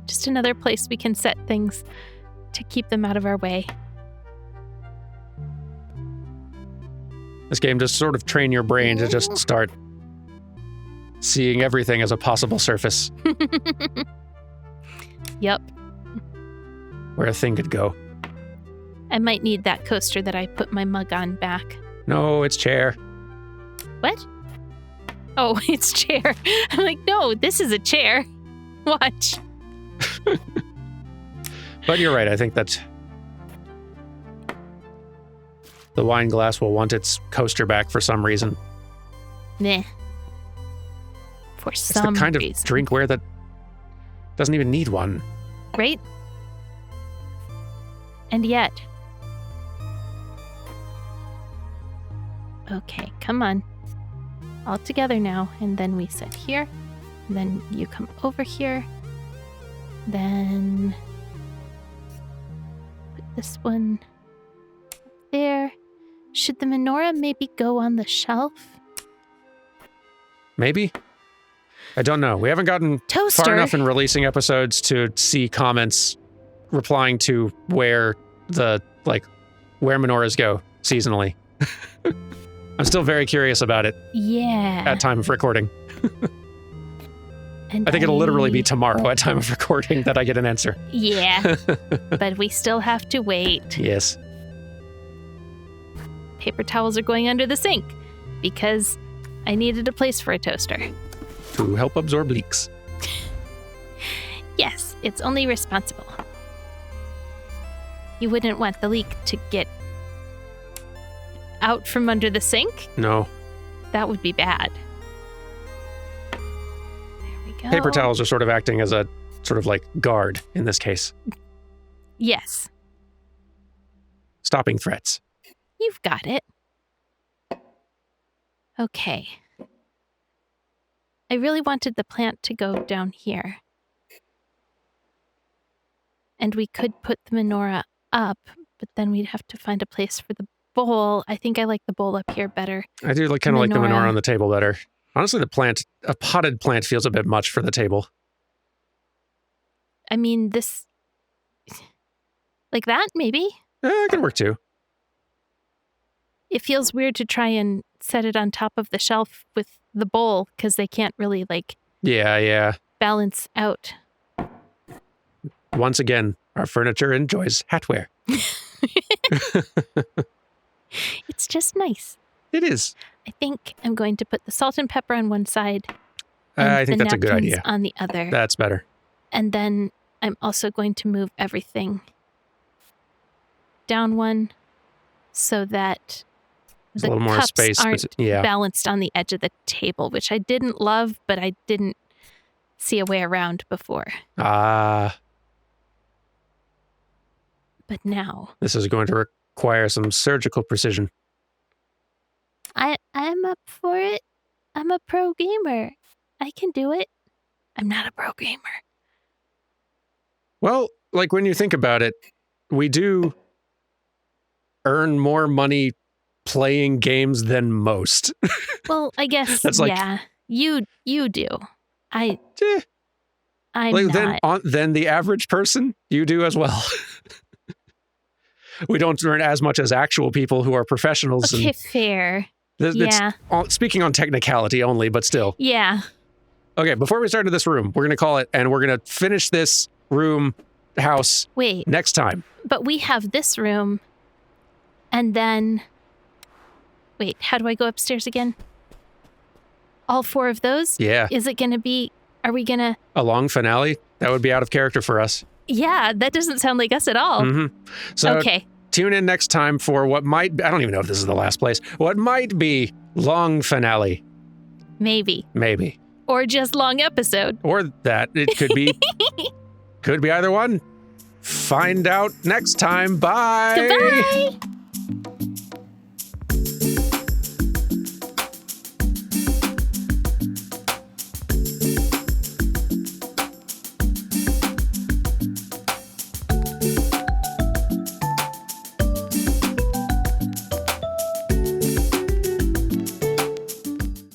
Just another place we can set things to keep them out of our way. This game does sort of train your brain to just start seeing everything as a possible surface Yep. where a thing could go. I might need that coaster that I put my mug on back. No, it's chair. What? Oh, it's chair. I'm like, no, this is a chair. Watch. But you're right. I think that the wine glass will want its coaster back for some reason. Nah. for It's some the kind of reason. drinkware that doesn't even need one. Right? And yet. Okay, come on. All together now, and then we sit here. Then you come over here. Then put this one there. Should the menorah maybe go on the shelf? Maybe? I don't know. We haven't gotten Toaster. far enough in releasing episodes to see comments replying to where menorahs go seasonally. I'm still very curious about it Yeah. at time of recording. And I think it'll literally be tomorrow at time of recording that I get an answer. Yeah. But we still have to wait. Yes. Paper towels are going under the sink because I needed a place for a toaster. To help absorb leaks. Yes, it's only responsible. You wouldn't want the leak to get out from under the sink? No. That would be bad. There we go. Paper towels are sort of acting as a sort of like guard in this case. Yes, Stopping threats. you've got it. Okay. I really wanted the plant to go down here. And we could put the menorah up, but then we'd have to find a place for the bowl. I think I like the bowl up here better. I do kind of like the Menorah. menorah on the table better. Honestly, a potted plant feels a bit much for the table. I mean, this... Like that, maybe? It could work too. It feels weird to try and set it on top of the shelf with the bowl because they can't really, Yeah. balance out. Once again, our furniture enjoys hatware. It's just nice. It is. I think I'm going to put the salt and pepper on one side. I think the that's a good napkins idea. on the other. That's better. And then I'm also going to move everything down one so that There's the a little more cups space. aren't Yeah. balanced on the edge of the table, which I didn't love, but I didn't see a way around before. But now This is going to require some surgical precision. I'm up for it. I'm a pro gamer. I can do it. I'm not a pro gamer. Well, like when you think about it, we do earn more money playing games than most. Well, I guess That's like- yeah. You do. I'm Like, not. then the average person, you do as well. We don't earn as much as actual people who are professionals. Okay, And fair. it's Yeah. speaking on technicality only, but still. Yeah. Okay, before we start into this room, we're going to call it, and we're going to finish this house Wait, next time. but we have this room, and then... Wait, how do I go upstairs again? All 4 of those? Yeah, Is it going to be... Are we going to... a long finale. That would be out of character for us. Yeah, that doesn't sound like us at all. So Okay. tune in next time for what might be, I don't even know if this is the last place, what might be long finale. Maybe. Maybe. Or just long episode. Or that. It could be could be either one. Find out next time. Bye. Goodbye!